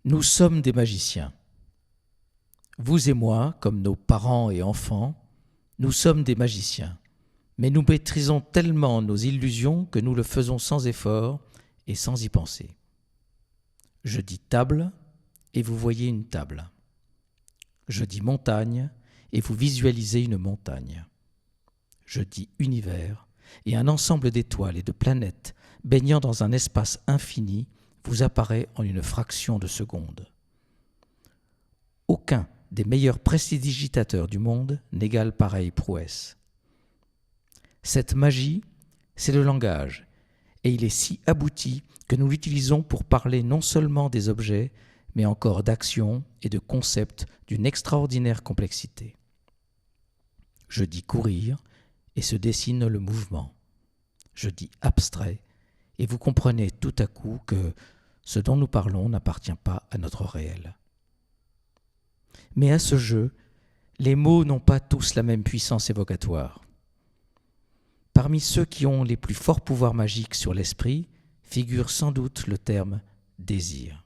Nous sommes des magiciens. Vous et moi, comme nos parents et enfants, nous sommes des magiciens. Mais nous maîtrisons tellement nos illusions que nous le faisons sans effort et sans y penser. Je dis table et vous voyez une table. Je dis montagne et vous visualisez une montagne. Je dis univers et un ensemble d'étoiles et de planètes baignant dans un espace infini vous apparaît en une fraction de seconde. Aucun des meilleurs prestidigitateurs du monde n'égale pareille prouesse. Cette magie, c'est le langage, et il est si abouti que nous l'utilisons pour parler non seulement des objets, mais encore d'actions et de concepts d'une extraordinaire complexité. Je dis courir, et se dessine le mouvement. Je dis abstrait, et vous comprenez tout à coup que ce dont nous parlons n'appartient pas à notre réel. Mais à ce jeu, les mots n'ont pas tous la même puissance évocatoire. Parmi ceux qui ont les plus forts pouvoirs magiques sur l'esprit figure sans doute le terme « désir ».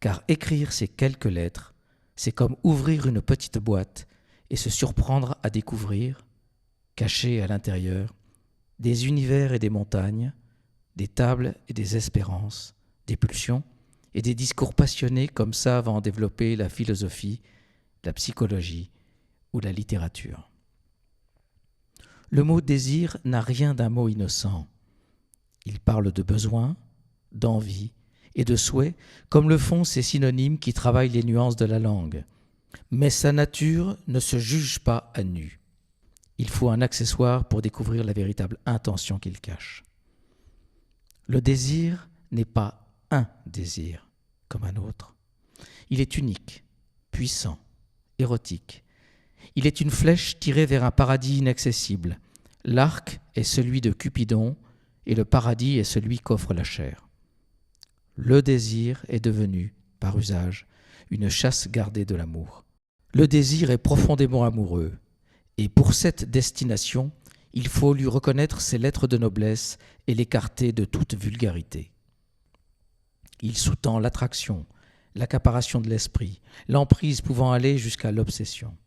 Car écrire ces quelques lettres, c'est comme ouvrir une petite boîte et se surprendre à découvrir, cachés à l'intérieur, des univers et des montagnes, des tables et des espérances, des pulsions et des discours passionnés comme savent en développer la philosophie, la psychologie ou la littérature. Le mot désir n'a rien d'un mot innocent. Il parle de besoin, d'envie et de souhait, comme le font ces synonymes qui travaillent les nuances de la langue. Mais sa nature ne se juge pas à nu. Il faut un accessoire pour découvrir la véritable intention qu'il cache. Le désir n'est pas un désir comme un autre. Il est unique, puissant, érotique. Il est une flèche tirée vers un paradis inaccessible. L'arc est celui de Cupidon et le paradis est celui qu'offre la chair. Le désir est devenu, par usage, une chasse gardée de l'amour. Le désir est profondément amoureux. Et pour cette destination, il faut lui reconnaître ses lettres de noblesse et l'écarter de toute vulgarité. Il sous-tend l'attraction, l'accaparation de l'esprit, l'emprise pouvant aller jusqu'à l'obsession.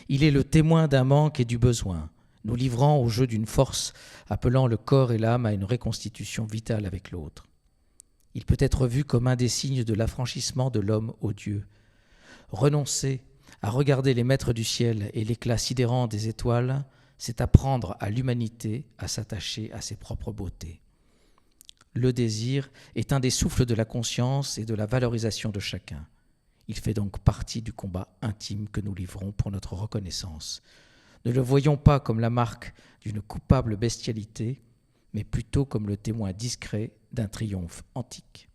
Il est le témoin d'un manque et du besoin, nous livrant au jeu d'une force appelant le corps et l'âme à une réconstitution vitale avec l'autre. Il peut être vu comme un des signes de l'affranchissement de l'homme au Dieu. Renoncer à regarder les maîtres du ciel et l'éclat sidérant des étoiles, c'est apprendre à l'humanité à s'attacher à ses propres beautés. Le désir est un des souffles de la conscience et de la valorisation de chacun. Il fait donc partie du combat intime que nous livrons pour notre reconnaissance. Ne le voyons pas comme la marque d'une coupable bestialité, mais plutôt comme le témoin discret d'un triomphe antique.